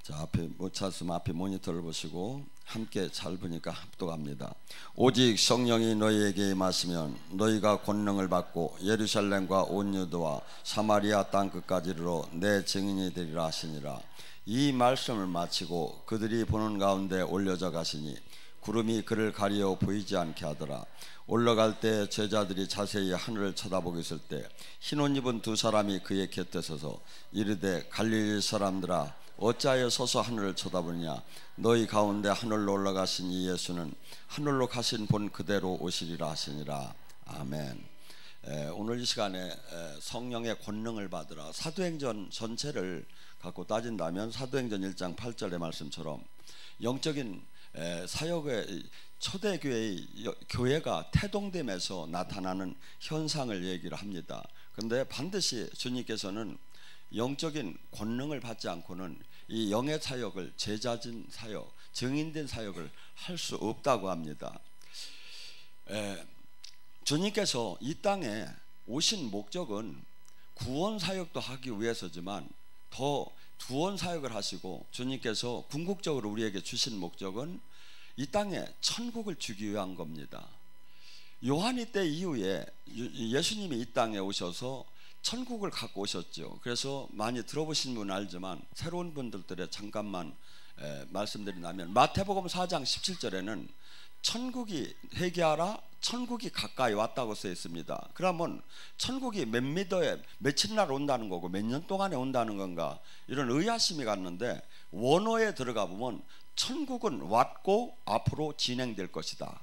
자, 앞에 못 찾으면 앞에 모니터를 보시고 함께 잘 보니까 합독합니다. 오직 성령이 너희에게 임하시면 너희가 권능을 받고 예루살렘과 온 유다와 사마리아 땅 끝까지 이르러 내 증인이 되리라 하시니라. 이 말씀을 마치고 그들이 보는 가운데 올려져 가시니 구름이 그를 가리어 보이지 않게 하더라. 올라갈 때 제자들이 자세히 하늘을 쳐다보고 있을 때 흰옷 입은 두 사람이 그의 곁에 서서 이르되 갈릴리 사람들아 어찌하여 서서 하늘을 쳐다보느냐. 너희 가운데 하늘로 올라가신 이 예수는 하늘로 가신 본 그대로 오시리라 하시니라. 아멘. 오늘 이 시간에 성령의 권능을 받으라, 사도행전 전체를 갖고 따진다면 사도행전 1장 8절의 말씀처럼 영적인 사역의 초대교회의 교회가 태동됨에서 나타나는 현상을 얘기를 합니다. 그런데 반드시 주님께서는 영적인 권능을 받지 않고는 이 영의 사역을, 제자진 사역, 증인된 사역을 할 수 없다고 합니다. 주님께서 이 땅에 오신 목적은 구원 사역도 하기 위해서지만 더 구원 사역을 하시고 주님께서 궁극적으로 우리에게 주신 목적은 이 땅에 천국을 주기 위한 겁니다. 요한이 때 이후에 예수님이 이 땅에 오셔서 천국을 갖고 오셨죠. 그래서 많이 들어보신 분은 알지만 새로운 분들께 잠깐만 말씀드린다면 마태복음 4장 17절에는 천국이 회개하라, 천국이 가까이 왔다고 써 있습니다. 그러면 천국이 몇 미터에 며칠 날 온다는 거고 몇 년 동안에 온다는 건가, 이런 의아심이 갔는데 원어에 들어가 보면 천국은 왔고 앞으로 진행될 것이다.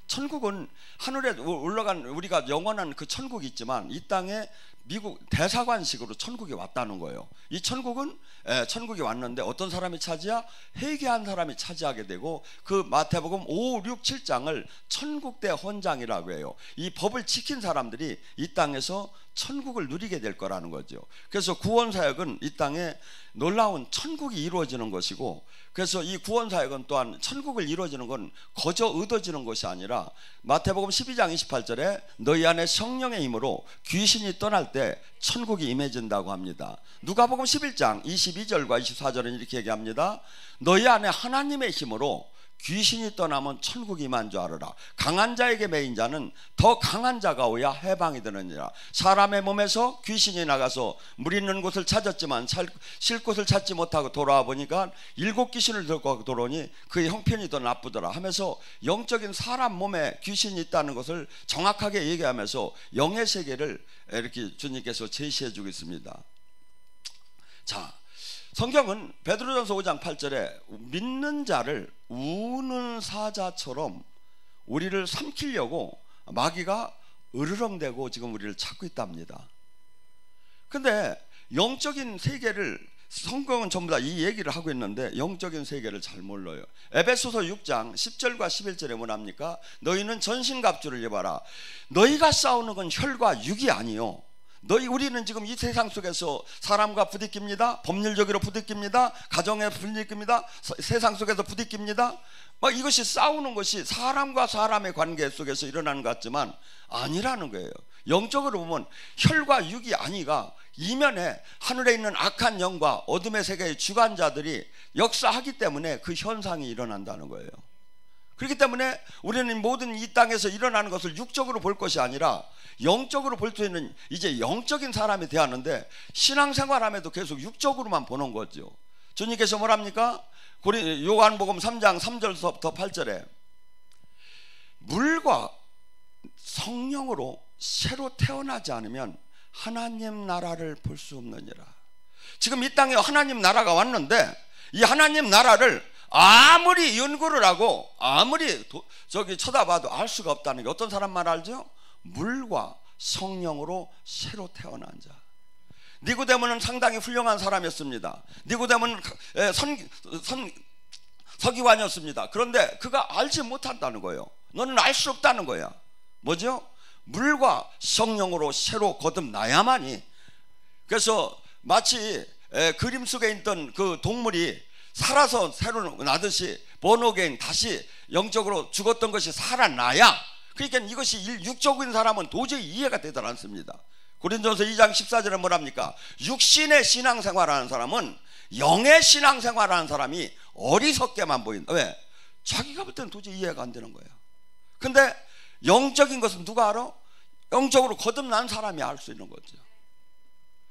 천국은 하늘에 올라간 우리가 영원한 그 천국이 있지만 이 땅에 미국 대사관식으로 천국이 왔다는 거예요. 이 천국은 천국이 왔는데 어떤 사람이 차지야? 회개한 사람이 차지하게 되고, 그 마태복음 5, 6, 7장을 천국대 헌장이라고 해요. 이 법을 지킨 사람들이 이 땅에서 천국을 누리게 될 거라는 거죠. 그래서 구원사역은 이 땅에 놀라운 천국이 이루어지는 것이고, 그래서 이 구원사역은 또한 천국을 이루어지는 건 거저 얻어지는 것이 아니라 마태복음 12장 28절에 너희 안에 성령의 힘으로 귀신이 떠날 때 천국이 임해진다고 합니다. 누가복음 11장 22절과 24절은 이렇게 얘기합니다. 너희 안에 하나님의 힘으로 귀신이 떠나면 천국이 임한 줄 알아라. 강한 자에게 매인 자는 더 강한 자가 오야 해방이 되느니라. 사람의 몸에서 귀신이 나가서 물 있는 곳을 찾았지만 쉴 곳을 찾지 못하고 돌아와 보니까 7 귀신을 들고 돌아오니 그의 형편이 더 나쁘더라 하면서 영적인 사람 몸에 귀신이 있다는 것을 정확하게 얘기하면서 영의 세계를 이렇게 주님께서 제시해 주고 있습니다. 자, 성경은 베드로전서 5장 8절에 믿는 자를 우는 사자처럼 우리를 삼키려고 마귀가 으르렁대고 지금 우리를 찾고 있답니다. 근데 영적인 세계를 성경은 전부 다 이 얘기를 하고 있는데 영적인 세계를 잘 몰라요. 에베소서 6장 10절과 11절에 뭐랍니까? 너희는 전신갑주를 입어라. 너희가 싸우는 건 혈과 육이 아니요, 우리는 지금 이 세상 속에서 사람과 부딪힙니다. 법률적으로 부딪힙니다. 가정에 부딪힙니다. 세상 속에서 부딪힙니다. 이것이 싸우는 것이 사람과 사람의 관계 속에서 일어나는 것 같지만 아니라는 거예요. 영적으로 보면 혈과 육이 아니가 이면에 하늘에 있는 악한 영과 어둠의 세계의 주관자들이 역사하기 때문에 그 현상이 일어난다는 거예요. 그렇기 때문에 우리는 모든 이 땅에서 일어나는 것을 육적으로 볼 것이 아니라 영적으로 볼 수 있는 이제 영적인 사람이 되었는데, 신앙생활하면도 계속 육적으로만 보는 거죠. 주님께서 뭐랍니까? 요한복음 3장 3절부터 8절에 물과 성령으로 새로 태어나지 않으면 하나님 나라를 볼 수 없느니라. 지금 이 땅에 하나님 나라가 왔는데 이 하나님 나라를 아무리 연구를 하고 아무리 쳐다봐도 알 수가 없다는 게 어떤 사람 말 알죠? 물과 성령으로 새로 태어난 자. 니고데모는 상당히 훌륭한 사람이었습니다. 니고데모는 서기관이었습니다. 그런데 그가 알지 못한다는 거예요. 너는 알 수 없다는 거야. 뭐죠? 물과 성령으로 새로 거듭나야만이. 그래서 마치 그림 속에 있던 그 동물이 살아서 새로 나듯이 번호갱 다시 영적으로 죽었던 것이 살아나야, 그러니까 이것이 육적인 사람은 도저히 이해가 되지 않습니다. 고린도전서 2장 14절에 뭐랍니까? 육신의 신앙생활하는 사람은 영의 신앙생활하는 사람이 어리석게만 보인다. 왜? 자기가 볼 때는 도저히 이해가 안 되는 거예요. 근데 영적인 것은 누가 알아? 영적으로 거듭난 사람이 알 수 있는 거죠.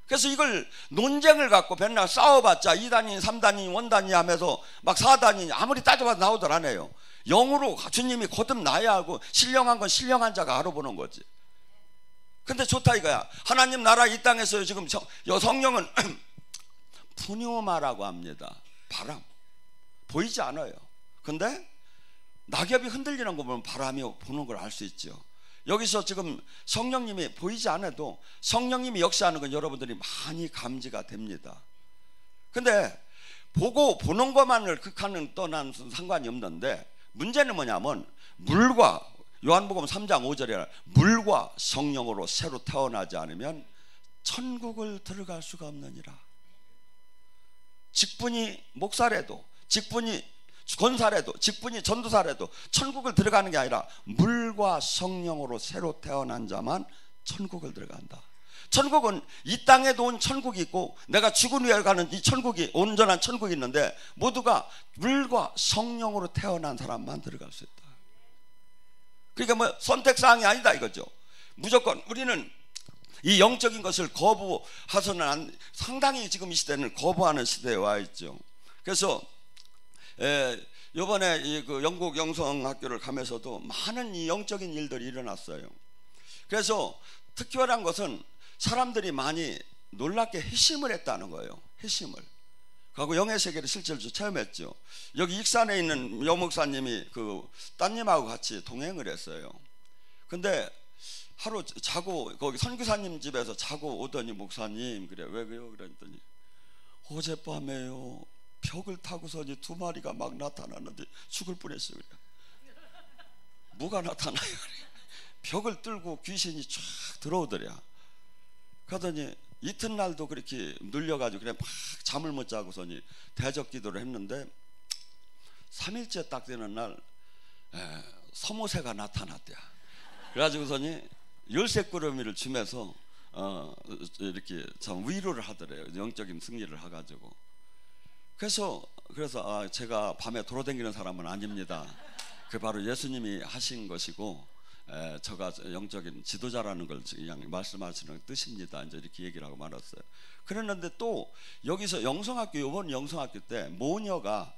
그래서 이걸 논쟁을 갖고 맨날 싸워봤자 2단이 3단이 원단이 하면서 막 4단이 아무리 따져봐도 나오들 안 해요. 영으로 주님이 거듭나야 하고 신령한 건 신령한 자가 알아보는 거지. 근데 좋다 이거야. 하나님 나라 이 땅에서 지금 성령은 푸뉴마라고 합니다. 바람 보이지 않아요. 근데 낙엽이 흔들리는 거 보면 바람이 부는 걸 알 수 있죠. 여기서 지금 성령님이 보이지 않아도 성령님이 역사하는 건 여러분들이 많이 감지가 됩니다. 근데 보는 것만을 극하는 떠난 상관이 없는데, 문제는 뭐냐면 물과, 요한복음 3장 5절에 물과 성령으로 새로 태어나지 않으면 천국을 들어갈 수가 없느니라. 직분이 목사래도, 직분이 권사래도, 직분이 전도사래도 천국을 들어가는 게 아니라 물과 성령으로 새로 태어난 자만 천국을 들어간다. 천국은 이 땅에도 온 천국이 있고 내가 죽은 후에 가는 이 천국이, 온전한 천국이 있는데 모두가 물과 성령으로 태어난 사람만 들어갈 수 있다. 그러니까 뭐 선택사항이 아니다 이거죠. 무조건 우리는 이 영적인 것을 거부해서는 상당히 지금 이 시대는 거부하는 시대에 와 있죠. 그래서 이번에 그 영국 영성학교를 가면서도 많은 이 영적인 일들이 일어났어요. 그래서 특별한 것은 사람들이 많이 놀랍게 회심을 했다는 거예요. 회심을. 그리고 영의 세계를 실제로 체험했죠. 여기 익산에 있는 여목사님이 그 따님하고 같이 동행을 했어요. 근데 하루 자고 거기 선교사님 집에서 자고 오더니, 목사님 그래 왜 그래요? 그랬더니 어젯밤에요 벽을 타고서니 2마리가 막 나타나는데 죽을 뻔했어요. 뭐가 나타나요? 벽을 뚫고 귀신이 쫙 들어오더랴. 그러더니 이튿날도 그렇게 눌려가지고 그냥 막 잠을 못 자고서니 대적 기도를 했는데 3일째 딱 되는 날 서모새가 나타났대요. 그래가지고서니 열쇠꾸러미를 주면서 이렇게 참 위로를 하더래요. 영적인 승리를 해가지고. 그래서 제가 밤에 돌아다니는 사람은 아닙니다. 그 바로 예수님이 하신 것이고 저가 영적인 지도자라는 걸 그냥 말씀하시는 뜻입니다. 이제 이렇게 얘기를 하고 말았어요. 그랬는데 또 여기서 영성학교, 이번 영성학교 때 모녀가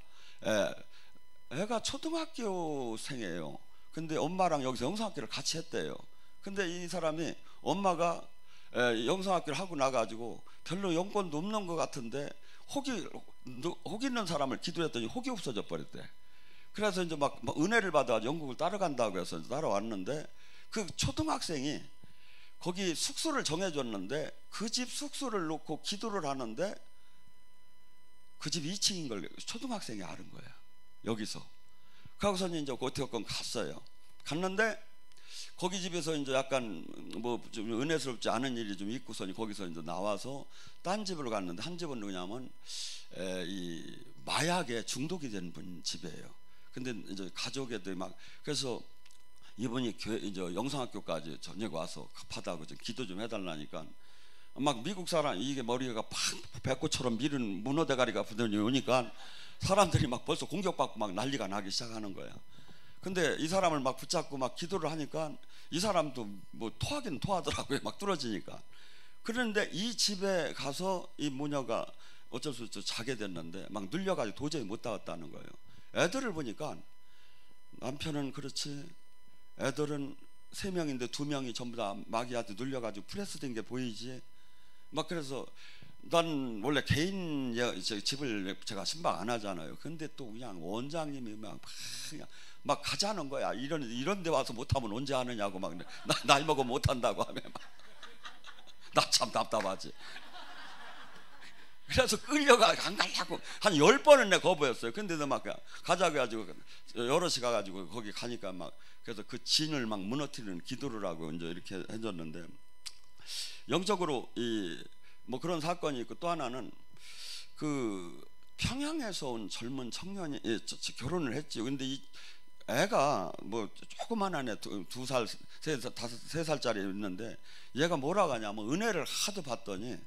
애가 초등학교생이에요. 근데 엄마랑 여기서 영성학교를 같이 했대요. 근데 이 사람이 엄마가 영성학교를 하고 나가지고 별로 영권도 없는 것 같은데 혹 있는 사람을 기도했더니 혹이 없어져 버렸대. 그래서 이제 막 은혜를 받아 영국을 따라간다고 해서 따라왔는데, 그 초등학생이 거기 숙소를 정해줬는데 그 집 숙소를 놓고 기도를 하는데 그 집 2층인 걸 초등학생이 아는 거야. 여기서. 그러고서 이제 고태역권 갔어요. 갔는데 거기 집에서 이제 약간 뭐 좀 은혜스럽지 않은 일이 좀 있고서니 거기서 이제 나와서 딴 집으로 갔는데, 한 집은 뭐냐면 이 마약에 중독이 된 분 집이에요. 근데 이제 가족애들 막, 그래서 이분이 교회 이제 영성학교까지 저녁 와서 급하다고 좀 기도 좀 해달라니까 막 미국 사람, 이게 머리가 팍 배꼽처럼 밀은 문어 대가리가 부더니 오니까 사람들이 막 벌써 공격받고 막 난리가 나기 시작하는 거야. 근데 이 사람을 막 붙잡고 막 기도를 하니까 이 사람도 뭐 토하긴 토하더라고요. 막 뚫어지니까. 그런데 이 집에 가서 이 모녀가 어쩔 수 없이 자게 됐는데 막 눌려가지고 도저히 못 나갔다는 거예요. 애들을 보니까 남편은 그렇지, 애들은 3명인데 2명이 전부 다 마귀한테 눌려가지고 프레스된 게 보이지. 막 그래서 난 원래 개인 집을 제가 신방 안 하잖아요. 근데 또 그냥 원장님이 막 가자는 거야. 이런 데 와서 못하면 언제 하느냐고 막 나이 먹으면 못한다고 하면 나 참 답답하지. 그래서 끌려가 안 가려고 한 10번은 내 거부했어요. 근데도 막 가자고 해가지고 여럿이 가가지고 거기 가니까 막, 그래서 그 진을 막 무너뜨리는 기도를 하고 이제 이렇게 해줬는데, 영적으로 이 뭐 그런 사건이 있고, 또 하나는 그 평양에서 온 젊은 청년이 결혼을 했지. 근데 이 애가 뭐 조그만한 애 2살, 3살짜리 있는데 얘가 뭐라고 하냐면 은혜를 하도 받더니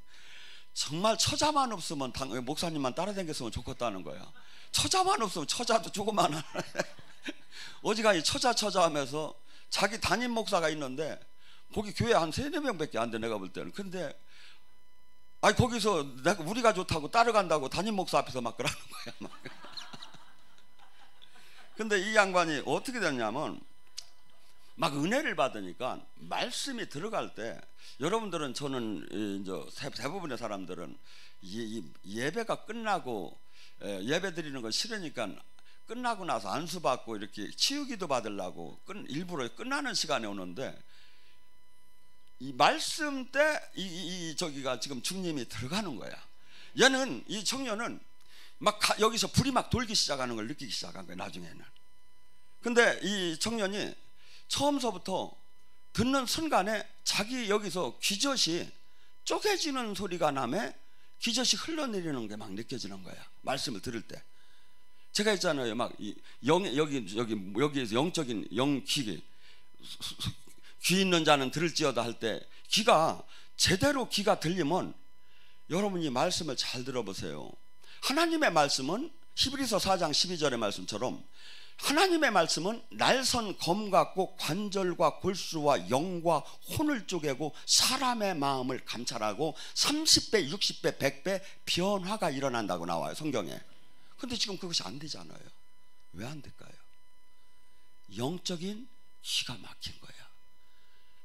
정말 처자만 없으면 목사님만 따라다녔으면 좋겠다는 거야. 처자만 없으면 처자도 조그만 하네. 어지간히 처자 하면서 자기 담임 목사가 있는데 거기 교회 한 3-4명밖에 안 돼, 내가 볼 때는. 근데 아니 거기서 우리가 좋다고 따라간다고 담임 목사 앞에서 막 그러는 거야 막. 근데 이 양반이 어떻게 됐냐면 막 은혜를 받으니까 말씀이 들어갈 때, 여러분들은, 저는 이제 대부분의 사람들은 예배가 끝나고 예배 드리는 거 싫으니까 끝나고 나서 안수 받고 이렇게 치유기도 받으려고 일부러 끝나는 시간에 오는데, 이 말씀 때 저기가 지금 주님이 들어가는 거야. 얘는, 이 청년은 막 여기서 불이 막 돌기 시작하는 걸 느끼기 시작한 거야 나중에는. 근데 이 청년이 처음서부터 듣는 순간에 자기 여기서 귀젓이 쪼개지는 소리가 나며 귀젓이 흘러내리는 게 막 느껴지는 거야, 말씀을 들을 때. 제가 있잖아요, 막 여기에서 영적인 귀 있는 자는 들을지어다 할 때, 귀가 제대로 귀가 들리면, 여러분이 말씀을 잘 들어보세요. 하나님의 말씀은 히브리서 4장 12절의 말씀처럼, 하나님의 말씀은 날선 검 같고 관절과 골수와 영과 혼을 쪼개고 사람의 마음을 감찰하고 30배, 60배, 100배 변화가 일어난다고 나와요, 성경에. 근데 지금 그것이 안 되잖아요. 왜 안 될까요? 영적인 기가 막힌 거야.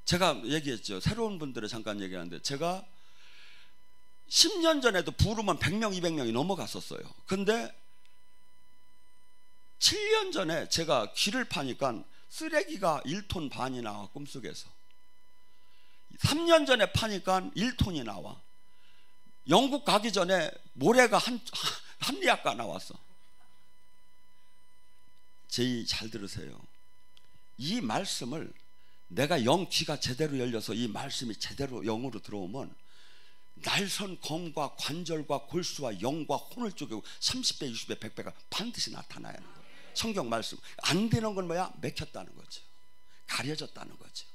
제가 얘기했죠, 새로운 분들을 잠깐 얘기하는데, 제가 10년 전에도 부르면 100명, 200명이 넘어갔었어요. 근데 7년 전에 제가 귀를 파니까 쓰레기가 1톤 반이 나와, 꿈속에서. 3년 전에 파니까 1톤이 나와. 영국 가기 전에 모래가 한 리아가 나왔어. 제이 잘 들으세요. 이 말씀을 내가 귀가 제대로 열려서 이 말씀이 제대로 영으로 들어오면 날선 검과 관절과 골수와 영과 혼을 쪼개고 30배, 60배, 100배가 반드시 나타나야 하는 거예요. 성경 말씀. 안 되는 건 뭐야? 맥혔다는 거죠. 가려졌다는 거죠.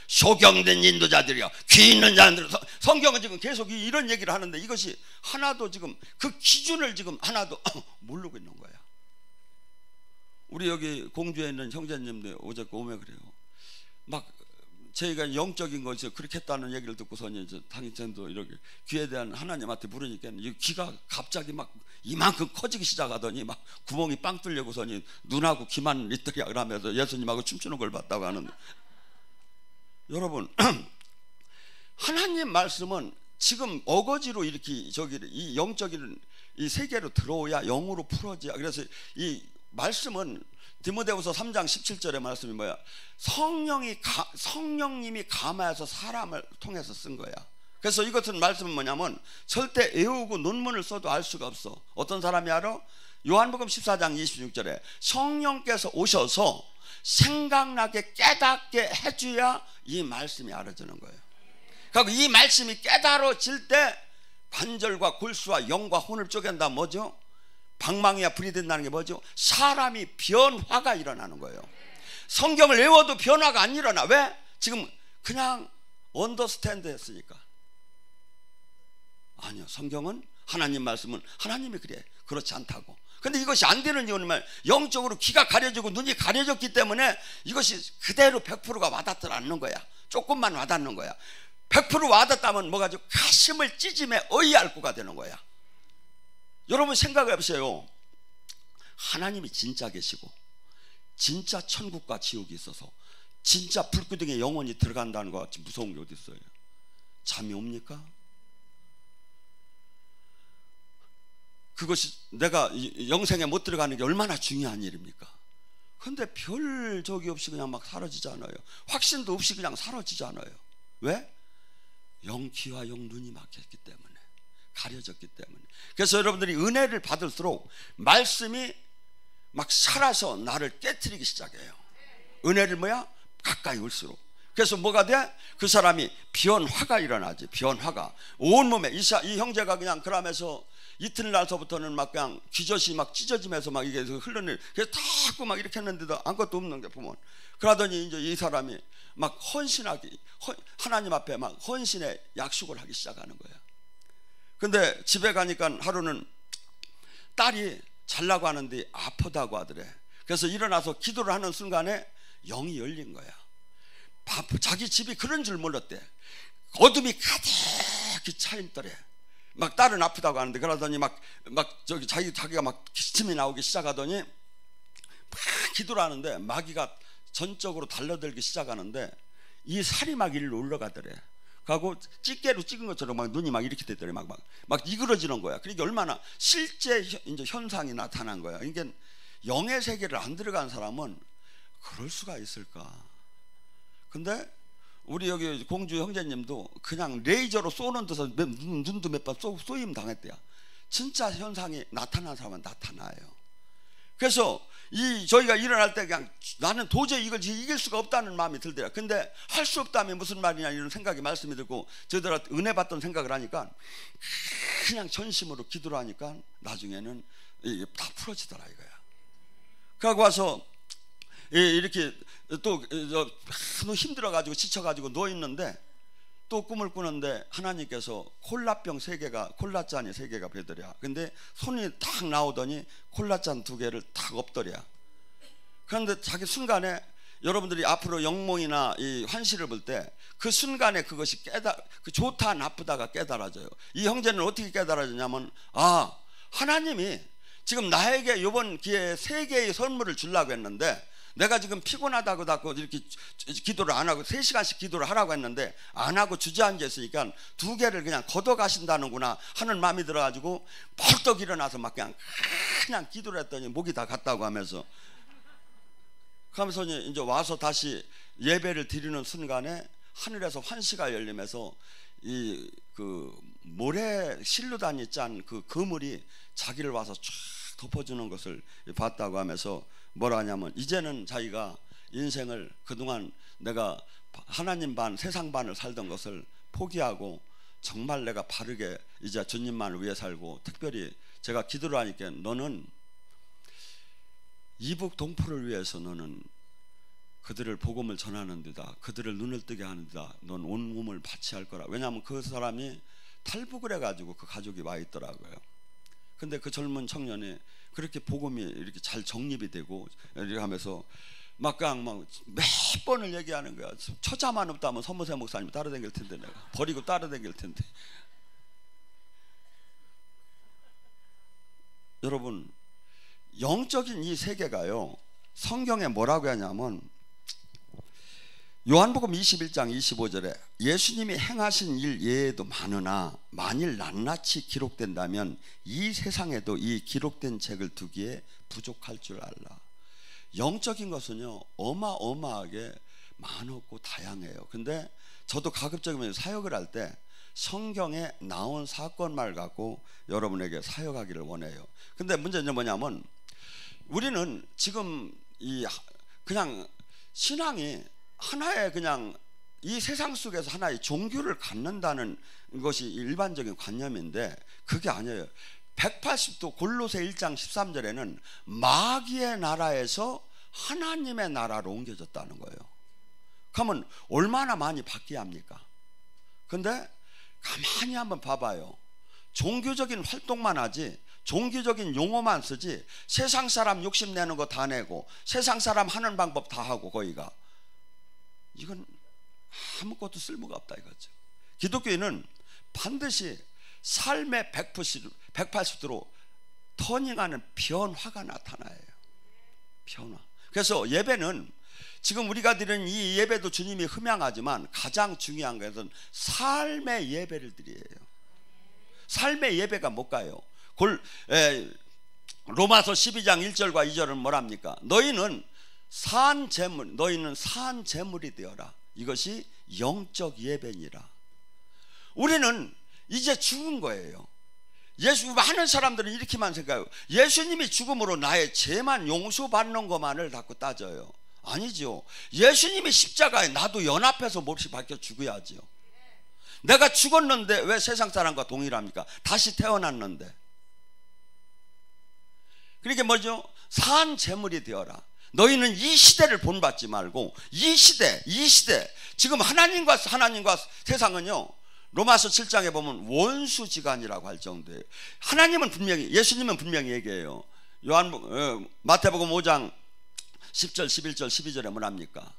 소경된 인도자들이여, 귀 있는 자들은. 성경은 지금 계속 이런 얘기를 하는데, 이것이 하나도 지금 그 기준을 지금 하나도 모르고 있는 거야. 우리 여기 공주에 있는 형제님들 어저께 오면 그래요. 막 저희가 영적인 것이 그렇게 했다는 얘기를 듣고서는 이제 당신도 이렇게 귀에 대한 하나님한테 물으니까 이 귀가 갑자기 막 이만큼 커지기 시작하더니 막 구멍이 빵 뚫려고서니 눈하고 귀만 있더라 그러면서 예수님하고 춤추는 걸 봤다고 하는데, 여러분 하나님 말씀은 지금 어거지로 이렇게 이 영적인 이 세계로 들어오야 영으로 풀어져야. 그래서 이 말씀은 디모데후서 3장 17절의 말씀이 뭐야? 성령님이 감화해서 사람을 통해서 쓴 거야. 그래서 이것은 말씀은 뭐냐면 절대 외우고 논문을 써도 알 수가 없어. 어떤 사람이 알아? 요한복음 14장 26절에 성령께서 오셔서 생각나게 깨닫게 해줘야 이 말씀이 알아지는 거예요. 그리고 이 말씀이 깨달아질 때 관절과 골수와 영과 혼을 쪼갠다. 뭐죠? 방망이와 불이 된다는 게 뭐죠? 사람이 변화가 일어나는 거예요. 성경을 외워도 변화가 안 일어나. 왜? 지금 그냥 언더스탠드 했으니까. 아니요, 성경은, 하나님 말씀은 하나님이 그래, 그렇지 않다고. 근데 이것이 안 되는 이유는 뭐야? 영적으로 귀가 가려지고 눈이 가려졌기 때문에 이것이 그대로 100%가 와닿지 않는 거야. 조금만 와닿는 거야. 100% 와닿다면 뭐가 죠? 가슴을 찢으며 어이알구가 되는 거야. 여러분 생각해 보세요. 하나님이 진짜 계시고 진짜 천국과 지옥이 있어서 진짜 불구덩이에 영혼이 들어간다는 것 같이 무서운 게 어디 있어요? 잠이 옵니까? 그것이 내가 영생에 못 들어가는 게 얼마나 중요한 일입니까? 근데 별 적이 없이 그냥 막 사라지잖아요. 확신도 없이 그냥 사라지잖아요. 왜? 영귀와 영눈이 막혔기 때문에, 가려졌기 때문에. 그래서 여러분들이 은혜를 받을수록 말씀이 막 살아서 나를 깨트리기 시작해요. 은혜를 뭐야? 가까이 올수록. 그래서 뭐가 돼? 그 사람이 변화가 일어나지. 변화가 온몸에. 이 형제가 그냥 그러면서 이튿날서부터는 막 그냥 귀젓이 막 찢어지면서 막 이게 흘러내. 그래서 자꾸 막 이렇게 했는데도 아무것도 없는 게 보면. 그러더니 이제 이 사람이 막 헌신하기, 하나님 앞에 막 헌신의 약속을 하기 시작하는 거야. 근데 집에 가니까 하루는 딸이 잘라고 하는데 아프다고 하더래. 그래서 일어나서 기도를 하는 순간에 영이 열린 거야. 자기 집이 그런 줄 몰랐대. 어둠이 가득히 차있더래. 막 딸은 아프다고 하는데, 그러더니 막 자기가 막 기침이 나오기 시작하더니 막 기도를 하는데 마귀가 전적으로 달려들기 시작하는데 이 살이 막 일로 올라가더래. 하고 집게로 찍은 것처럼 막 눈이 막 이렇게 됐더래. 막 이그러지는 거야. 그러니까 얼마나 실제 이제 현상이 나타난 거야. 그러니까 영의 세계를 안 들어간 사람은 그럴 수가 있을까? 근데 우리 여기 공주 형제님도 그냥 레이저로 쏘는 듯이 눈도 몇 번 쏘임 당했대요. 진짜 현상이 나타난 사람은 나타나요. 그래서 저희가 일어날 때 그냥 나는 도저히 이걸 이길 수가 없다는 마음이 들더라. 근데 할 수 없다면 무슨 말이냐 이런 생각이 말씀이 들고, 저희들한테 은혜 받던 생각을 하니까 그냥 전심으로 기도를 하니까 나중에는 다 풀어지더라 이거야. 그러고 와서 이렇게 또 너무 힘들어가지고 지쳐가지고 누워있는데 또 꿈을 꾸는데 하나님께서 콜라병 3개가, 콜라잔이 3개가 되더랴. 근데 손이 딱 나오더니 콜라잔 2개를 딱 엎더랴. 그런데 자기 순간에 여러분들이 앞으로 영몽이나 이 환시를 볼 때 그 순간에 그것이 그 좋다 나쁘다가 깨달아져요. 이 형제는 어떻게 깨달아졌냐면, 하나님이 지금 나에게 이번 기회에 3개의 선물을 주려고 했는데, 내가 지금 피곤하다고 이렇게 기도를 안 하고 3시간씩 기도를 하라고 했는데 안 하고 주저앉아 있으니까 2개를 그냥 걷어 가신다는구나 하는 마음이 들어가지고 벌떡 일어나서 막 그냥 기도를 했더니 목이 다 갔다고 하면서 이제 와서 다시 예배를 드리는 순간에 하늘에서 환시가 열리면서 그 모래 실루단이 짠 그 그물이 자기를 와서 쫙 덮어주는 것을 봤다고 하면서 뭐라 하냐면, 이제는 자기가 인생을 그동안 내가 하나님 반 세상 반을 살던 것을 포기하고 정말 내가 바르게 이제 주님만을 위해 살고, 특별히 제가 기도를 하니까 너는 이북 동포를 위해서 너는 그들을 복음을 전하는 데다, 그들을 눈을 뜨게 하는 데다 넌 온 몸을 바치할 거라. 왜냐하면 그 사람이 탈북을 해가지고 그 가족이 와 있더라고요. 근데 그 젊은 청년이 그렇게 복음이 이렇게 잘 정립이 되고 이렇게 하면서 막 몇 번을 얘기하는 거야. 처자만 없다면 서무세 목사님 따라다닐 텐데, 내가 버리고 따라다닐 텐데. 여러분, 영적인 이 세계가요, 성경에 뭐라고 하냐면 요한복음 21장 25절에 예수님이 행하신 일 예에도 많으나 만일 낱낱이 기록된다면 이 세상에도 이 기록된 책을 두기에 부족할 줄 알라. 영적인 것은요 어마어마하게 많고 다양해요. 근데 저도 가급적이면 사역을 할 때 성경에 나온 사건만 갖고 여러분에게 사역하기를 원해요. 근데 문제는 뭐냐면, 우리는 지금 그냥 신앙이 하나의 그냥 이 세상 속에서 하나의 종교를 갖는다는 것이 일반적인 관념인데 그게 아니에요. 180도 골로새 1장 13절에는 마귀의 나라에서 하나님의 나라로 옮겨졌다는 거예요. 그러면 얼마나 많이 바뀌어야 합니까? 근데 가만히 한번 봐봐요. 종교적인 활동만 하지, 종교적인 용어만 쓰지, 세상 사람 욕심내는 거 다 내고 세상 사람 하는 방법 다 하고 거기가, 이건 아무것도 쓸모가 없다 이거죠. 기독교인은 반드시 삶의 180도로 터닝하는 변화가 나타나요. 변화. 그래서 예배는 지금 우리가 드리는 이 예배도 주님이 흠양하지만 가장 중요한 것은 삶의 예배를 드려요. 삶의 예배가 뭘까요? 로마서 12장 1절과 2절은 뭐랍니까? 너희는 산 제물이 되어라. 이것이 영적 예배니라. 우리는 이제 죽은 거예요. 많은 사람들은 이렇게만 생각해요. 예수님이 죽음으로 나의 죄만 용서받는 것만을 자꾸 따져요. 아니죠. 예수님이 십자가에 나도 연합해서 몹시 박혀 죽어야지요. 내가 죽었는데 왜 세상 사람과 동일합니까? 다시 태어났는데. 그러니까 뭐죠? 산 제물이 되어라. 너희는 이 시대를 본받지 말고 이 시대 지금 하나님과 세상은요 로마서 7장에 보면 원수지간이라고 할 정도예요. 하나님은 분명히, 예수님은 분명히 얘기해요. 마태복음 5장 10절 11절 12절에 뭐랍니까?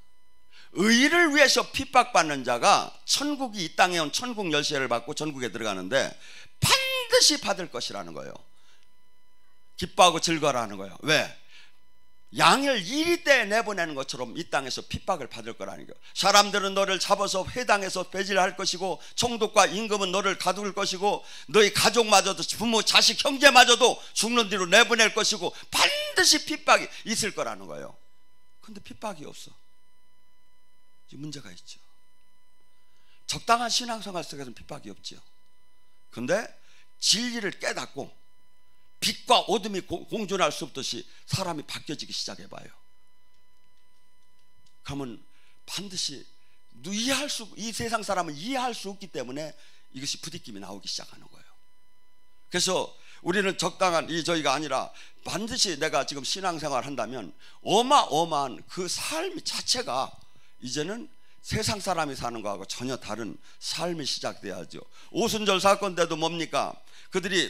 의를 위해서 핍박받는 자가 천국이 이 땅에 온 천국 열쇠를 받고 천국에 들어가는데 반드시 받을 것이라는 거예요. 기뻐하고 즐거워하는 거예요. 왜? 양을 이리 때 내보내는 것처럼 이 땅에서 핍박을 받을 거라는 거예요. 사람들은 너를 잡아서 회당에서 배질할 것이고 총독과 임금은 너를 가둘 것이고 너희 가족마저도 부모 자식 형제마저도 죽는 뒤로 내보낼 것이고 반드시 핍박이 있을 거라는 거예요. 근데 핍박이 없어. 문제가 있죠. 적당한 신앙생활 속에서는 핍박이 없죠. 근데 진리를 깨닫고 빛과 어둠이 공존할 수 없듯이 사람이 바뀌어지기 시작해봐요. 그러면 반드시 이 세상 사람은 이해할 수 없기 때문에 이것이 부딪힘이 나오기 시작하는 거예요. 그래서 우리는 적당한 저희가 아니라 반드시 내가 지금 신앙생활 한다면 어마어마한 그 삶 자체가 이제는 세상 사람이 사는 거하고 전혀 다른 삶이 시작돼야죠. 오순절 사건 때도 뭡니까? 그들이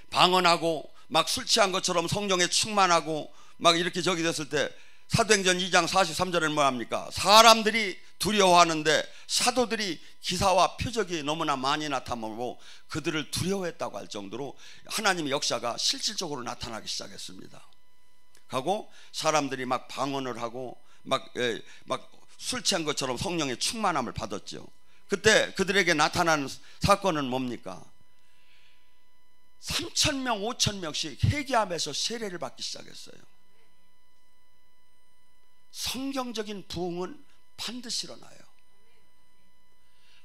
방언하고 막 술 취한 것처럼 성령에 충만하고 막 이렇게 저기 됐을 때 사도행전 2장 43절에는 뭐합니까? 사람들이 두려워하는데 사도들이 기사와 표적이 너무나 많이 나타나고 그들을 두려워했다고 할 정도로 하나님의 역사가 실질적으로 나타나기 시작했습니다. 하고 사람들이 막 방언을 하고 막 술 취한 것처럼 성령의 충만함을 받았죠. 그때 그들에게 나타난 사건은 뭡니까? 3,000명 5,000명씩 회개하면서 세례를 받기 시작했어요. 성경적인 부흥은 반드시 일어나요.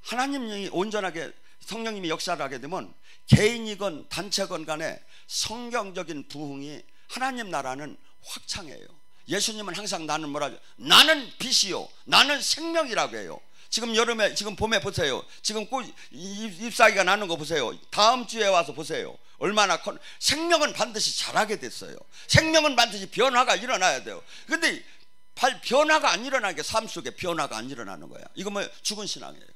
하나님이 온전하게 성령님이 역사를 하게 되면 개인이건 단체건 간에 성경적인 부흥이, 하나님 나라는 확창해요. 예수님은 항상 나는 뭐라죠? 나는 빛이요 나는 생명이라고 해요. 지금 여름에, 지금 봄에 보세요. 지금 꽃 잎사귀가 나는 거 보세요. 다음 주에 와서 보세요. 얼마나 생명은 반드시 자라게 됐어요. 생명은 반드시 변화가 일어나야 돼요. 근데 변화가 안 일어나는 게 삶 속에 변화가 안 일어나는 거야. 이거 뭐 죽은 신앙이에요.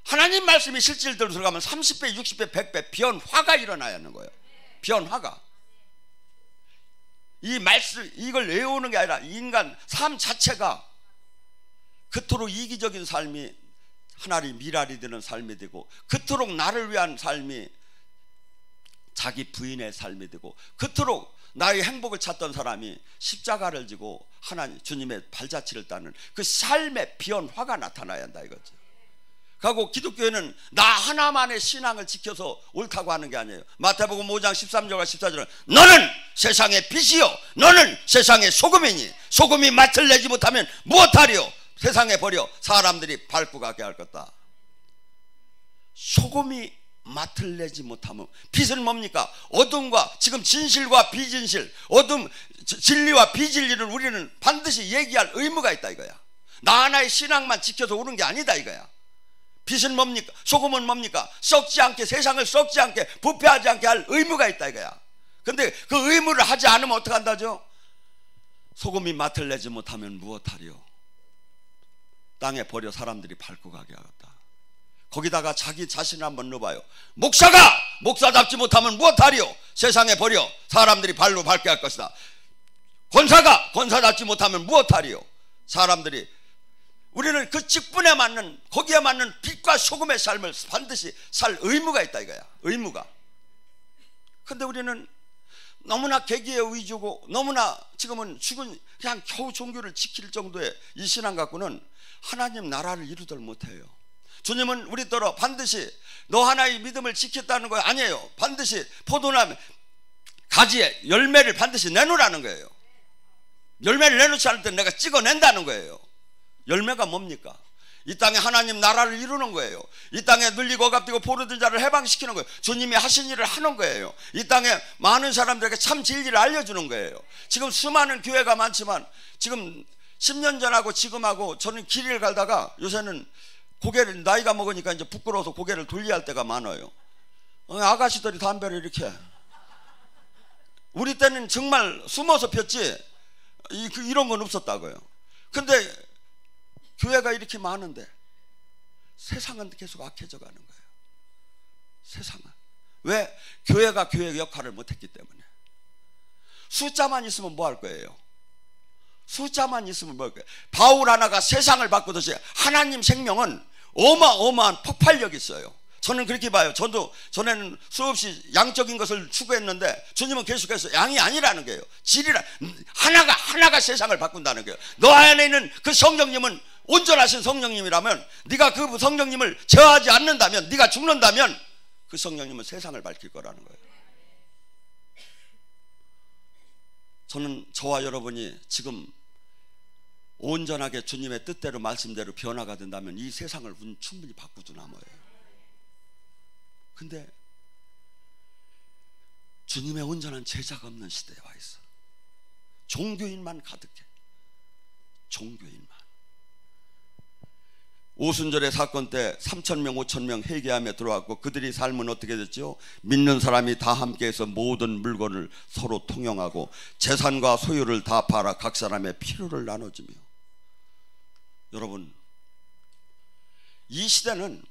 하나님 말씀이 실질대로 들어가면 30배 60배 100배 변화가 일어나야 하는 거예요. 변화가. 이 말씀, 이걸 외우는 게 아니라 인간 삶 자체가 그토록 이기적인 삶이 하나님 미랄이 되는 삶이 되고, 그토록 나를 위한 삶이 자기 부인의 삶이 되고, 그토록 나의 행복을 찾던 사람이 십자가를 지고 하나님 주님의 발자취를 따는 그 삶의 변화가 나타나야 한다 이거죠. 그리고 기독교회는 나 하나만의 신앙을 지켜서 옳다고 하는 게 아니에요. 마태복음 5장 13절과 14절은 너는 세상의 빛이요 너는 세상의 소금이니 소금이 맛을 내지 못하면 무엇하리요? 세상에 버려 사람들이 밟고 가게 할 것다. 소금이 맛을 내지 못하면, 빛은 뭡니까? 어둠과 지금 진실과 비진실, 어둠, 진리와 비진리를 우리는 반드시 얘기할 의무가 있다 이거야. 나 하나의 신앙만 지켜서 오는 게 아니다 이거야. 빛은 뭡니까? 소금은 뭡니까? 썩지 않게, 세상을 썩지 않게, 부패하지 않게 할 의무가 있다 이거야. 근데 그 의무를 하지 않으면 어떡한다죠? 소금이 맛을 내지 못하면 무엇하리요? 땅에 버려 사람들이 밟고 가게 하겠다. 거기다가 자기 자신을 한번 넣어봐요. 목사가 목사답지 못하면 무엇하리요? 세상에 버려 사람들이 발로 밟게 할 것이다. 권사가 권사답지 못하면 무엇하리요? 사람들이. 우리는 그 직분에 맞는, 거기에 맞는 빛과 소금의 삶을 반드시 살 의무가 있다 이거야. 의무가. 근데 우리는 너무나 계기에 위주고, 너무나 지금은 죽은 그냥 겨우 종교를 지킬 정도의 이 신앙 갖고는 하나님 나라를 이루들 못해요. 주님은 우리더러 반드시 너 하나의 믿음을 지켰다는 거 아니에요. 반드시 포도나무 가지에 열매를 반드시 내놓으라는 거예요. 열매를 내놓지 않을 때 내가 찍어낸다는 거예요. 열매가 뭡니까? 이 땅에 하나님 나라를 이루는 거예요. 이 땅에 눌리고 억압되고 포로된 자를 해방시키는 거예요. 주님이 하신 일을 하는 거예요. 이 땅에 많은 사람들에게 참 진리를 알려주는 거예요. 지금 수많은 교회가 많지만 지금 10년 전하고 지금하고 저는 길을 가다가 요새는 고개를, 나이가 먹으니까 이제 부끄러워서 고개를 돌려야 할 때가 많아요. 아가씨들이 담배를 이렇게, 우리 때는 정말 숨어서 폈지 이런 건 없었다고요. 근데 교회가 이렇게 많은데 세상은 계속 악해져 가는 거예요. 세상은. 왜? 교회가 교회의 역할을 못했기 때문에. 숫자만 있으면 뭐 할 거예요? 숫자만 있으면 뭐 할 거예요? 바울 하나가 세상을 바꾸듯이 하나님 생명은 어마어마한 폭발력이 있어요. 저는 그렇게 봐요. 저도 전에는 수없이 양적인 것을 추구했는데 주님은 계속해서 양이 아니라는 거예요. 질이라. 하나가 세상을 바꾼다는 거예요. 너 안에 있는 그 성령님은 온전하신 성령님이라면, 네가 그 성령님을 제어하지 않는다면, 네가 죽는다면 그 성령님은 세상을 밝힐 거라는 거예요. 저는 저와 여러분이 지금 온전하게 주님의 뜻대로 말씀대로 변화가 된다면 이 세상을 충분히 바꾸도 남아요. 근데 주님의 온전한 제자가 없는 시대에 와 있어. 종교인만 가득해. 종교인만. 오순절의 사건 때 3,000명 5,000명 회개하며 들어왔고, 그들이 삶은 어떻게 됐죠? 믿는 사람이 다 함께해서 모든 물건을 서로 통용하고 재산과 소유를 다 팔아 각 사람의 필요를 나눠주며. 여러분, 이 시대는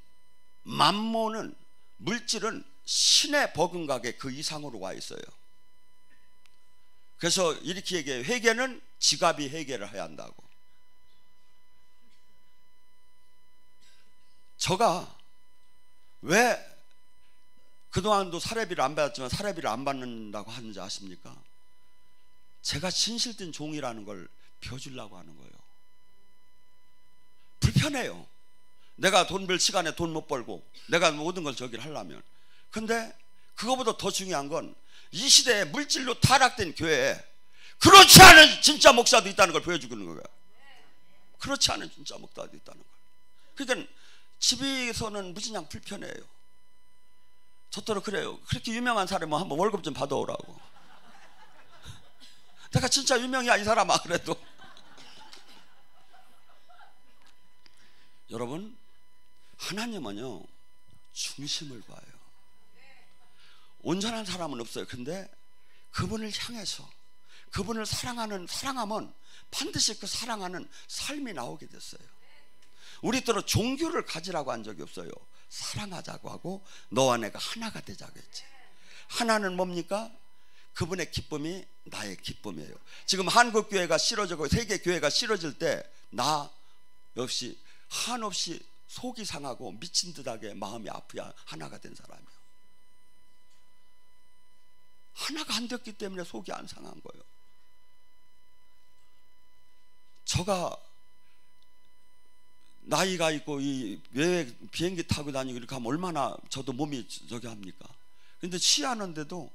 만몬은, 물질은 신의 버금가게 그 이상으로 와 있어요. 그래서 이렇게 얘기해요. 회개는 지갑이 회개를 해야 한다고. 저가 왜 그동안도 사례비를 안 받았지만 사례비를 안 받는다고 하는지 아십니까? 제가 진실된 종이라는 걸 벼주려고 하는 거예요. 불편해요. 내가 돈 벌 시간에 돈 못 벌고 내가 모든 걸 저기를 하려면. 근데 그거보다 더 중요한 건 이 시대에 물질로 타락된 교회에 그렇지 않은 진짜 목사도 있다는 걸 보여주는 거예요. 그렇지 않은 진짜 목사도 있다는 걸. 그러니까 집에서는 무진장 불편해요. 저더러 그래요. 그렇게 유명한 사람은 한번 월급 좀 받아오라고. 내가 진짜 유명이야 이 사람아. 그래도 여러분, 하나님은요 중심을 봐요. 온전한 사람은 없어요. 근데 그분을 향해서 그분을 사랑하면 반드시 그 사랑하는 삶이 나오게 됐어요. 우리 때로 종교를 가지라고 한 적이 없어요. 사랑하자고 하고 너와 내가 하나가 되자고 했지. 하나는 뭡니까? 그분의 기쁨이 나의 기쁨이에요. 지금 한국교회가 싫어지고 세계교회가 싫어질 때 나 역시 한없이 속이 상하고 미친 듯하게 마음이 아프야 하나가 된 사람이에요. 하나가 안 됐기 때문에 속이 안 상한 거예요. 저가 나이가 있고 이 외외 비행기 타고 다니고 이렇게 하면 얼마나 저도 몸이 저기 합니까? 근데 취하는데도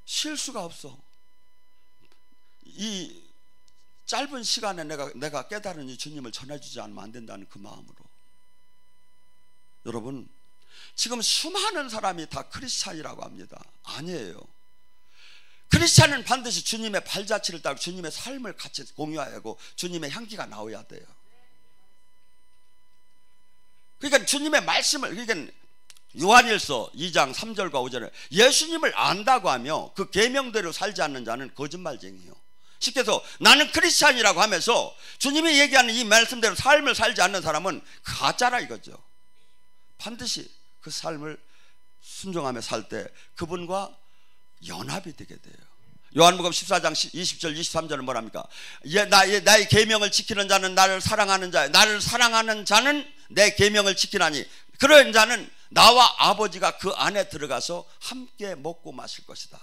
쉴 수가 없어. 이 짧은 시간에 내가 깨달은 이 주님을 전해주지 않으면 안 된다는 그 마음으로. 여러분, 지금 수많은 사람이 다 크리스찬이라고 합니다. 아니에요. 크리스찬은 반드시 주님의 발자취를 따고 주님의 삶을 같이 공유해야 하고 주님의 향기가 나와야 돼요. 그러니까 주님의 말씀을, 그러니까 요한일서 2장 3절과 5절에 예수님을 안다고 하며 그 계명대로 살지 않는 자는 거짓말쟁이에요. 쉽게 해서 나는 크리스찬이라고 하면서 주님이 얘기하는 이 말씀대로 삶을 살지 않는 사람은 가짜라 이거죠. 반드시 그 삶을 순종하며 살 때 그분과 연합이 되게 돼요. 요한복음 14장 20절 23절은 뭐랍니까? 나의 계명을 지키는 자는 나를 사랑하는 자예요. 나를 사랑하는 자는 내 계명을 지키나니 그런 자는 나와 아버지가 그 안에 들어가서 함께 먹고 마실 것이다.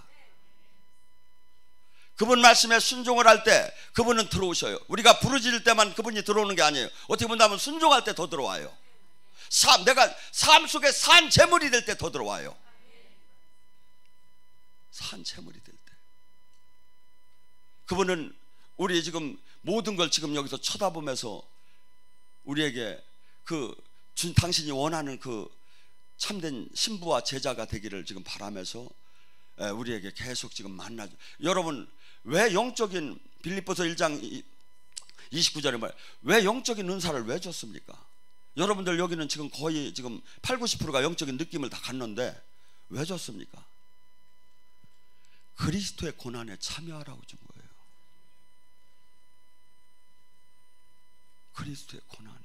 그분 말씀에 순종을 할 때 그분은 들어오셔요. 우리가 부르짖을 때만 그분이 들어오는 게 아니에요. 어떻게 본다면 순종할 때 더 들어와요. 내가 삶 속에 산 제물이 될 때 더 들어와요. 산 제물이 될 때. 그분은 우리 지금 모든 걸 지금 여기서 쳐다보면서 우리에게 당신이 원하는 그 참된 신부와 제자가 되기를 지금 바라면서 우리에게 계속 지금 만나죠. 여러분, 왜 영적인 빌립보서 1장 29절에 말이에요. 왜 영적인 은사를 왜 줬습니까? 여러분들 여기는 지금 거의 지금 80~90%가 영적인 느낌을 다 갖는데 왜 줬습니까? 그리스도의 고난에 참여하라고 준 거예요. 그리스도의 고난에.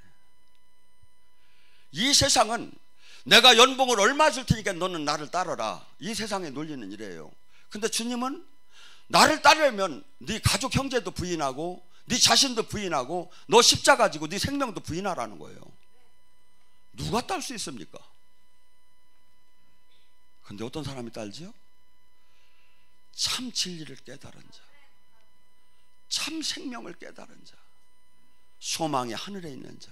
이 세상은 내가 연봉을 얼마 줄 테니까 너는 나를 따르라, 이 세상의 논리는 이래요. 근데 주님은 나를 따르려면 네 가족 형제도 부인하고 네 자신도 부인하고 너 십자가 지고 네 생명도 부인하라는 거예요. 누가 딸 수 있습니까? 근데 어떤 사람이 딸지요? 참 진리를 깨달은 자, 참 생명을 깨달은 자, 소망이 하늘에 있는 자.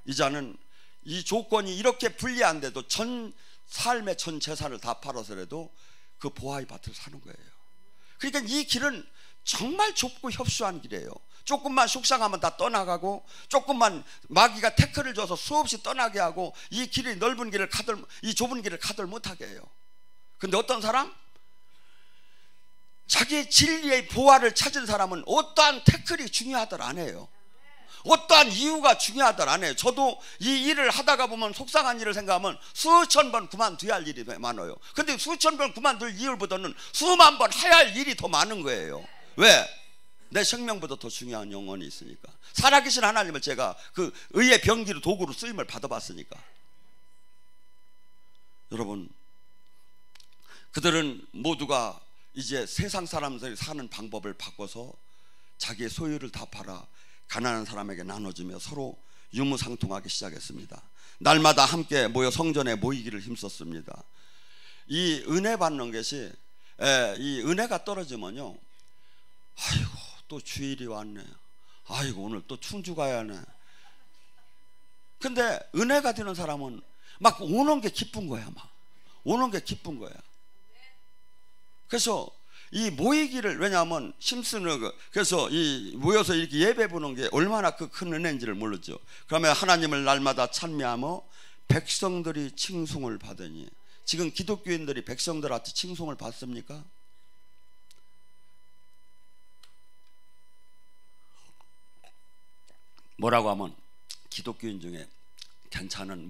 이 자는 이 조건이 이렇게 불리한데도 전 삶의 전 재산을 다 팔아서라도 그 보아의 밭을 사는 거예요. 그러니까 이 길은 정말 좁고 협소한 길이에요. 조금만 속상하면 다 떠나가고, 조금만 마귀가 태클을 줘서 수없이 떠나게 하고, 이 길이 넓은 길을 이 좁은 길을 가들 못하게 해요. 근데 어떤 사람? 자기의 진리의 보화를 찾은 사람은 어떠한 태클이 중요하들 안 해요. 어떠한 이유가 중요하들 안 해요. 저도 이 일을 하다가 보면 속상한 일을 생각하면 수천 번 그만둬야 할 일이 많아요. 근데 수천 번 그만둘 이유보다는 수만 번 해야 할 일이 더 많은 거예요. 왜? 내 생명보다 더 중요한 영혼이 있으니까. 살아계신 하나님을 제가 그 의의 병기로 도구로 쓰임을 받아봤으니까. 여러분, 그들은 모두가 이제 세상 사람들이 사는 방법을 바꿔서 자기의 소유를 다 팔아 가난한 사람에게 나눠주며 서로 유무상통하기 시작했습니다. 날마다 함께 모여 성전에 모이기를 힘썼습니다. 이 은혜 받는 것이, 이 은혜가 떨어지면요, 아이고 또 주일이 왔네, 아이고 오늘 또 충주 가야 하네. 근데 은혜가 되는 사람은 막 오는 게 기쁜 거야. 막 오는 게 기쁜 거야. 그래서 이 모이기를, 왜냐하면 심슨은 그래서 이 모여서 이렇게 예배 보는 게 얼마나 그 큰 은혜인지를 모르죠. 그러면 하나님을 날마다 찬미하며 백성들이 칭송을 받으니, 지금 기독교인들이 백성들한테 칭송을 받습니까? 뭐라고 하면 기독교인 중에 괜찮은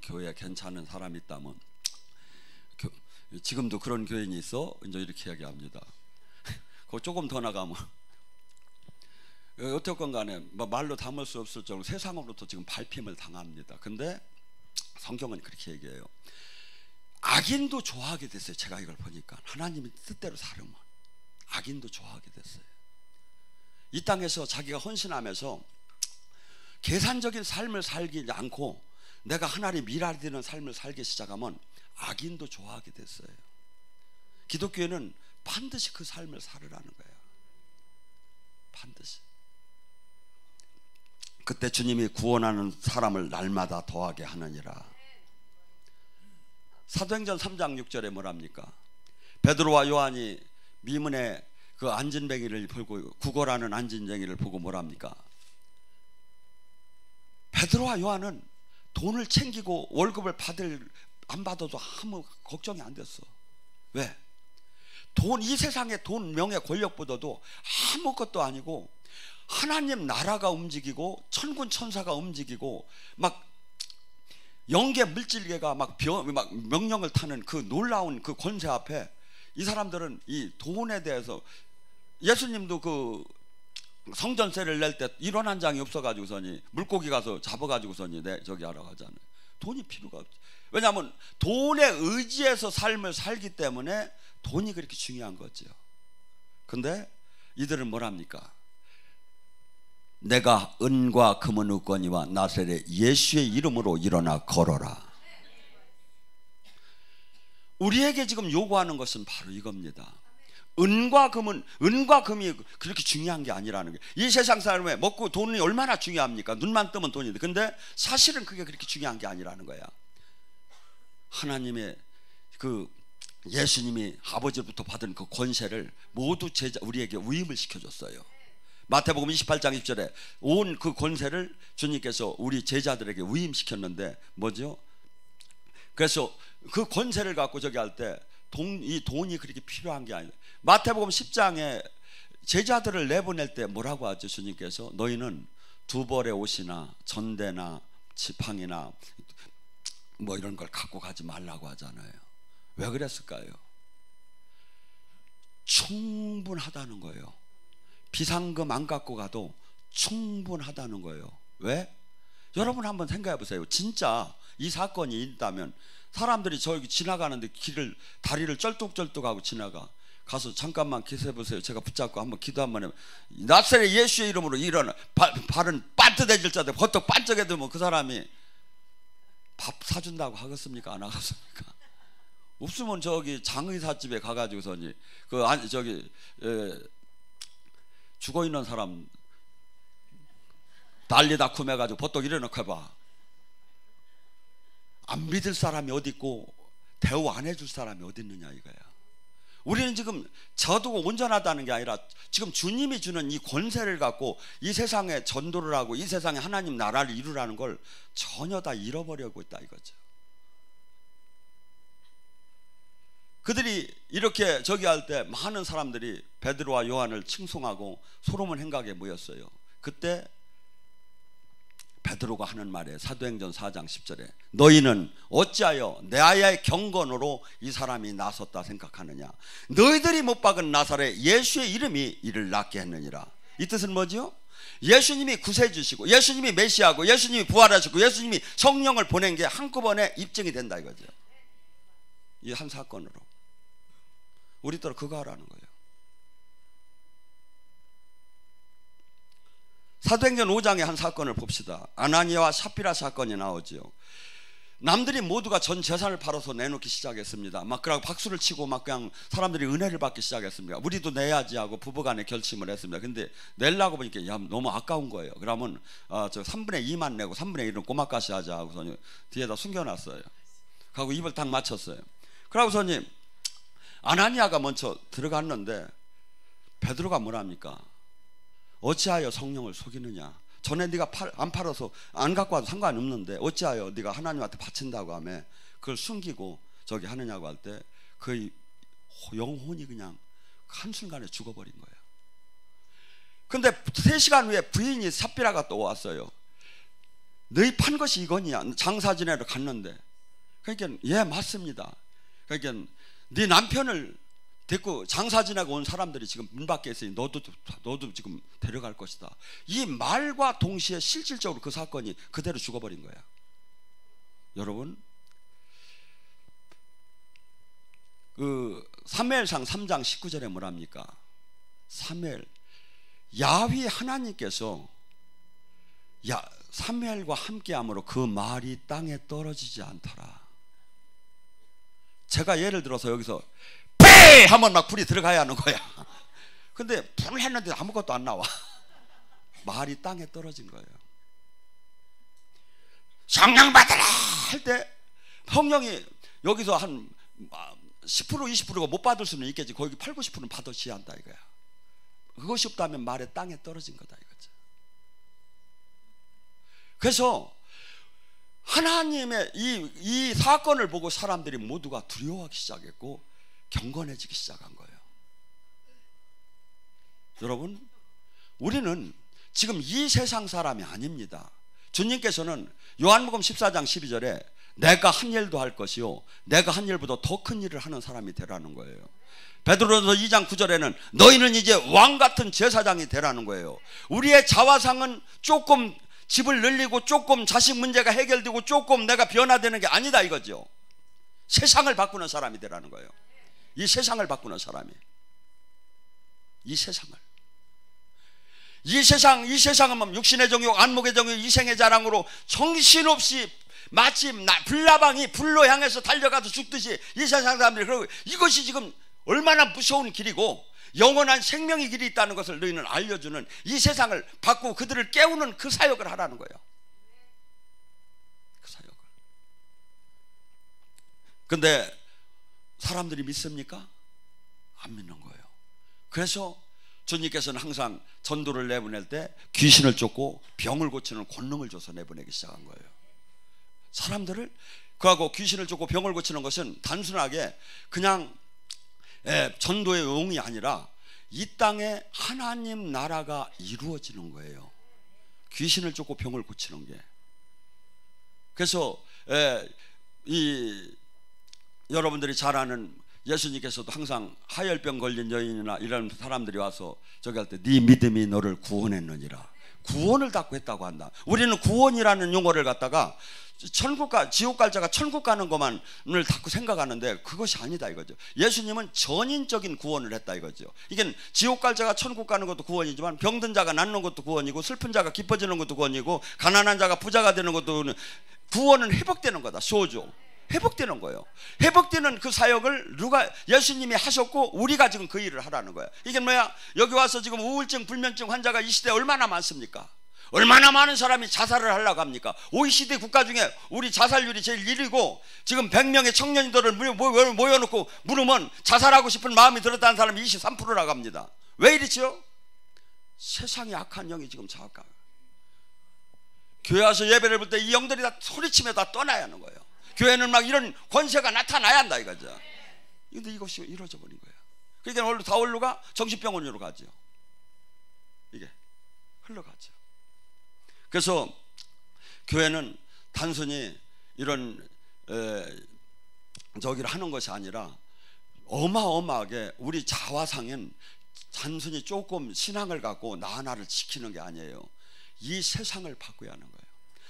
교회, 괜찮은 사람이 있다면, 지금도 그런 교인이 있어? 이제 이렇게 이야기합니다. 그 조금 더 나가면 어떻건 간에 말로 담을 수 없을 정도로 세상으로부터 지금 밟힘을 당합니다. 근데 성경은 그렇게 얘기해요. 악인도 좋아하게 됐어요. 제가 이걸 보니까 하나님이 뜻대로 살으면 악인도 좋아하게 됐어요. 이 땅에서 자기가 헌신하면서 계산적인 삶을 살지 않고 내가 하나님 미랄되는 삶을 살기 시작하면 악인도 좋아하게 됐어요. 기독교에는 반드시 그 삶을 살으라는 거예요. 반드시. 그때 주님이 구원하는 사람을 날마다 더하게 하느니라. 사도행전 3장 6절에 뭐랍니까? 베드로와 요한이 미문에 그 안진뱅이를 보고, 구걸하는 안진뱅이를 보고 뭐랍니까? 베드로와 요한은 돈을 챙기고 월급을 안 받아도 아무 걱정이 안 됐어. 왜? 이 세상의 돈, 명예, 권력보다도 아무것도 아니고 하나님 나라가 움직이고 천군 천사가 움직이고 막 영계 물질계가 막 명령을 타는 그 놀라운 그 권세 앞에 이 사람들은 이 돈에 대해서, 예수님도 그 성전세를 낼 때 1원 한 장이 없어가지고서니 물고기 가서 잡아가지고서니 저기 하러 가잖아요. 돈이 필요가 없지. 왜냐하면 돈에 의지해서 삶을 살기 때문에 돈이 그렇게 중요한 거죠. 근데 이들은 뭐랍니까? 내가 은과 금은 없거니와 나사렛 예수의 이름으로 일어나 걸어라. 우리에게 지금 요구하는 것은 바로 이겁니다. 은과 금이 그렇게 중요한 게 아니라는 거예요. 이 세상 사람에 먹고 돈이 얼마나 중요합니까? 눈만 뜨면 돈인데. 근데 사실은 그게 그렇게 중요한 게 아니라는 거야. 하나님의 그 예수님이 아버지로부터 받은 그 권세를 모두 우리에게 위임을 시켜줬어요. 마태복음 28장 20절에 온 그 권세를 주님께서 우리 제자들에게 위임시켰는데 뭐죠? 그래서 그 권세를 갖고 저기 할 때 이 돈이 그렇게 필요한 게 아니에요. 마태복음 10장에 제자들을 내보낼 때 뭐라고 하죠? 주님께서 너희는 두 벌의 옷이나 전대나 지팡이나 뭐 이런 걸 갖고 가지 말라고 하잖아요. 왜 그랬을까요? 충분하다는 거예요. 비상금 안 갖고 가도 충분하다는 거예요. 왜? 여러분 한번 생각해 보세요. 진짜 이 사건이 있다면 사람들이 저기 지나가는데 다리를 쩔뚝쩔뚝하고 지나가. 가서 잠깐만 기도해 보세요. 제가 붙잡고 한번 기도 한번 해요. 나사렛 예수의 이름으로 일어나. 발은 반듯해질 자들 버떡 반짝해도 그 사람이 밥 사준다고 하겠습니까? 안 하겠습니까? 없으면 저기 장의사집에 가가지고서니 죽어 있는 사람 난리다 쿰해가지고 버떡 일어나고 해봐. 안 믿을 사람이 어디 있고 대우 안 해줄 사람이 어디 있느냐 이거야. 우리는 지금 저도 온전하다는 게 아니라 지금 주님이 주는 이 권세를 갖고 이 세상에 전도를 하고 이 세상에 하나님 나라를 이루라는 걸 전혀 다 잃어버리고 있다 이거죠. 그들이 이렇게 저기 할 때 많은 사람들이 베드로와 요한을 칭송하고 솔로몬 행각에 모였어요. 그때 베드로가 하는 말에 사도행전 4장 10절에 너희는 어찌하여 내 아야의 경건으로 이 사람이 나섰다 생각하느냐. 너희들이 못 박은 나사렛 예수의 이름이 이를 낫게 했느니라. 이 뜻은 뭐죠? 예수님이 구세해 주시고 예수님이 메시아고 예수님이 부활하시고 예수님이 성령을 보낸 게 한꺼번에 입증이 된다 이거죠. 이 한 사건으로 우리도 그거 하라는 거예요. 사도행전 5장의 한 사건을 봅시다. 아나니아와 삽비라 사건이 나오죠. 남들이 모두가 전 재산을 팔아서 내놓기 시작했습니다. 막 그러고 박수를 치고 막 그냥 사람들이 은혜를 받기 시작했습니다. 우리도 내야지 하고 부부간에 결심을 했습니다. 근데 내려고 보니까 야, 너무 아까운 거예요. 그러면 저 3분의 2만 내고 3분의 1은 꼬막가시 하자 하고서 뒤에다 숨겨놨어요. 하고 입을 딱 맞췄어요. 그러고서니 아나니아가 먼저 들어갔는데 베드로가 뭐랍니까? 어찌하여 성령을 속이느냐. 전에 네가 안 팔아서 안 갖고 와도 상관없는데 어찌하여 네가 하나님한테 바친다고 하며 그걸 숨기고 저기 하느냐고 할 때 그 영혼이 그냥 한순간에 죽어버린 거예요. 근데 3시간 후에 부인이 삽비라가 또 왔어요. 너희 판 것이 이거냐. 장사 지내러 갔는데. 그러니까 예 맞습니다. 그러니까 네 남편을 데리고 장사 지나고 온 사람들이 지금 문 밖에 있으니 너도 지금 데려갈 것이다. 이 말과 동시에 실질적으로 그 사건이 그대로 죽어버린 거야. 여러분 그 사무엘상 3장 19절에 뭐랍니까? 사무엘 야훼 하나님께서 사무엘과 함께함으로 그 말이 땅에 떨어지지 않더라. 제가 예를 들어서 여기서 배! 하면 막 불이 들어가야 하는 거야. 근데 불을 했는데 아무것도 안 나와. 말이 땅에 떨어진 거예요. 성령 받으라 할 때 성령이 여기서 한 10% 20%가 못 받을 수는 있겠지. 거기 8, 90%는 받으셔야 한다 이거야. 그것이 없다면 말에 땅에 떨어진 거다 이거죠. 그래서 하나님의 이 사건을 보고 사람들이 모두가 두려워하기 시작했고 경건해지기 시작한 거예요. 여러분 우리는 지금 이 세상 사람이 아닙니다. 주님께서는 요한복음 14장 12절에 내가 한 일도 할 것이요 내가 한 일보다 더 큰 일을 하는 사람이 되라는 거예요. 베드로전서 2장 9절에는 너희는 이제 왕같은 제사장이 되라는 거예요. 우리의 자화상은 조금 집을 늘리고 조금 자식 문제가 해결되고 조금 내가 변화되는 게 아니다 이거죠. 세상을 바꾸는 사람이 되라는 거예요. 이 세상을 바꾸는 사람이 이 세상은 뭐 육신의 정욕 안목의 정욕 이생의 자랑으로 정신없이 마치 불나방이 불로 향해서 달려가도 죽듯이 이 세상 사람들이 그러고 이것이 지금 얼마나 무서운 길이고 영원한 생명의 길이 있다는 것을 너희는 알려주는 이 세상을 바꾸고 그들을 깨우는 그 사역을 하라는 거예요. 그 사역을. 근데 사람들이 믿습니까? 안 믿는 거예요. 그래서 주님께서는 항상 전도를 내보낼 때 귀신을 쫓고 병을 고치는 권능을 줘서 내보내기 시작한 거예요. 사람들을 그하고 귀신을 쫓고 병을 고치는 것은 단순하게 그냥 전도의 용이 아니라 이 땅에 하나님 나라가 이루어지는 거예요. 귀신을 쫓고 병을 고치는 게. 그래서 여러분들이 잘 아는 예수님께서도 항상 하열병 걸린 여인이나 이런 사람들이 와서 저기 할 때 네 믿음이 너를 구원했느니라. 구원을 닫고 했다고 한다. 우리는 구원이라는 용어를 갖다가 천국과 지옥 갈 자가 천국 가는 것만을 자꾸 생각하는데 그것이 아니다 이거죠. 예수님은 전인적인 구원을 했다 이거죠. 이게 지옥 갈 자가 천국 가는 것도 구원이지만 병든 자가 낫는 것도 구원이고 슬픈 자가 기뻐지는 것도 구원이고 가난한 자가 부자가 되는 것도 구원은 회복되는 거다. 소조 회복되는 거예요. 회복되는 그 사역을 누가 예수님이 하셨고 우리가 지금 그 일을 하라는 거야. 이게 뭐야? 여기 와서 지금 우울증 불면증 환자가 이 시대에 얼마나 많습니까? 얼마나 많은 사람이 자살을 하려고 합니까? OECD 국가 중에 우리 자살률이 제일 1위고 지금 100명의 청년들을 모여놓고 물으면 자살하고 싶은 마음이 들었다는 사람이 23%라고 합니다. 왜 이렇지요? 세상이 악한 영이 지금 자극하고 교회 와서 예배를 볼 때 이 영들이 다 소리치며 다 떠나야 하는 거예요. 교회는 막 이런 권세가 나타나야 한다 이거죠. 근데 이것이 이루어져 버린 거예요. 그러니까 다 어디로 가? 정신병원으로 가죠. 이게 흘러가죠. 그래서 교회는 단순히 이런 저기를 하는 것이 아니라 어마어마하게 우리 자화상엔 단순히 조금 신앙을 갖고 나 하나를 지키는 게 아니에요. 이 세상을 바꿔야 하는 거예요.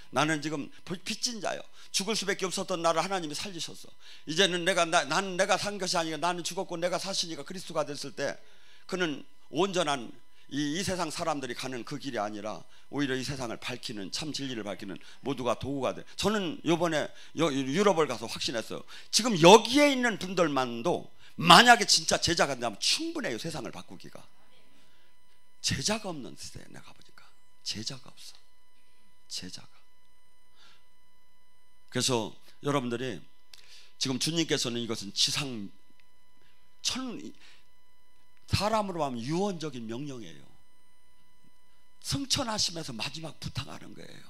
나는 지금 빚진 자요. 죽을 수밖에 없었던 나를 하나님이 살리셨어. 이제는 나는 내가 산 것이 아니라 나는 죽었고 내가 사시니까 그리스도가 됐을 때 그는 온전한 이 세상 사람들이 가는 그 길이 아니라 오히려 이 세상을 밝히는 참 진리를 밝히는 모두가 도구가 돼. 저는 이번에 유럽을 가서 확신했어요. 지금 여기에 있는 분들만도 만약에 진짜 제자가 된다면 충분해요. 세상을 바꾸기가. 제자가 없는 시대에 내가 보니까 제자가 없어. 제자가. 그래서 여러분들이 지금 주님께서는 이것은 사람으로 하면 유언적인 명령이에요. 승천하시면서 마지막 부탁하는 거예요.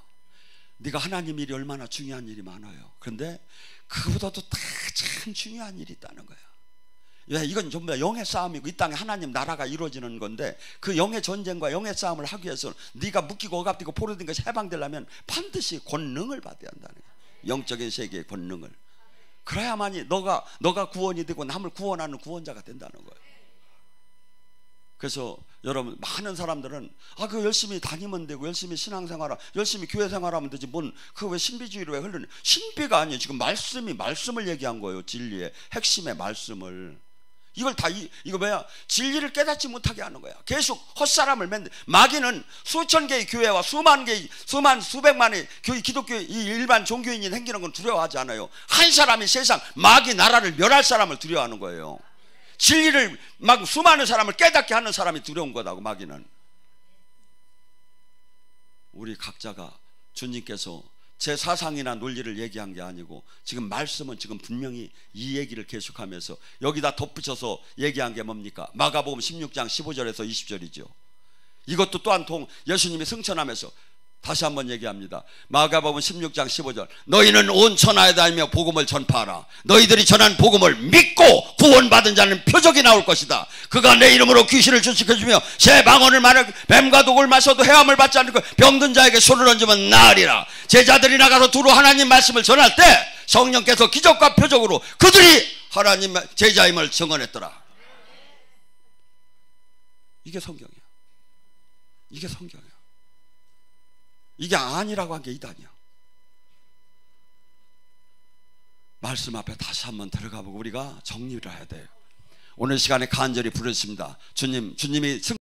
네가 하나님 일이 얼마나 중요한 일이 많아요. 그런데 그보다도 다 참 중요한 일이 있다는 거야. 왜? 이건 전부 다 영의 싸움이고 이 땅에 하나님 나라가 이루어지는 건데 그 영의 전쟁과 영의 싸움을 하기 위해서 네가 묶이고 억압되고 포로된 것이 해방되려면 반드시 권능을 받아야 한다는 거야. 영적인 세계의 권능을. 그래야만이 너가 구원이 되고 남을 구원하는 구원자가 된다는 거예요. 그래서 여러분 많은 사람들은 그 열심히 다니면 되고 열심히 신앙생활하고 열심히 교회 생활하면 되지 뭔 그 왜 신비주의로 왜 흐르니? 신비가 아니에요. 지금 말씀을 얘기한 거예요. 진리의 핵심의 말씀을. 이걸 다 이거 뭐야? 진리를 깨닫지 못하게 하는 거야. 계속 헛사람을 만들. 마귀는 수천 개의 교회와 수백만의 기독교 이 일반 종교인이 생기는 건 두려워하지 않아요. 한 사람이 세상 마귀 나라를 멸할 사람을 두려워하는 거예요. 진리를 막 수많은 사람을 깨닫게 하는 사람이 두려운 거다고. 마귀는. 우리 각자가 주님께서 제 사상이나 논리를 얘기한 게 아니고 지금 말씀은 지금 분명히 이 얘기를 계속하면서 여기다 덧붙여서 얘기한 게 뭡니까? 마가복음 16장 15절에서 20절이죠. 이것도 또한 예수님이 승천하면서 다시 한번 얘기합니다. 마가복음 16장 15절. 너희는 온 천하에 다니며 복음을 전파하라. 너희들이 전한 복음을 믿고 구원받은 자는 표적이 나올 것이다. 그가 내 이름으로 귀신을 출시켜주며 새 방언을 말하고 뱀과 독을 마셔도 해함을 받지 않고 병든 자에게 손을 얹으면 나으리라. 제자들이 나가서 두루 하나님 말씀을 전할 때 성령께서 기적과 표적으로 그들이 하나님 제자임을 증언했더라. 이게 성경이야. 이게 성경이야. 이게 아니라고 한 게 이단이야. 말씀 앞에 다시 한번 들어가보고 우리가 정리를 해야 돼요. 오늘 시간에 간절히 부르십니다. 주님이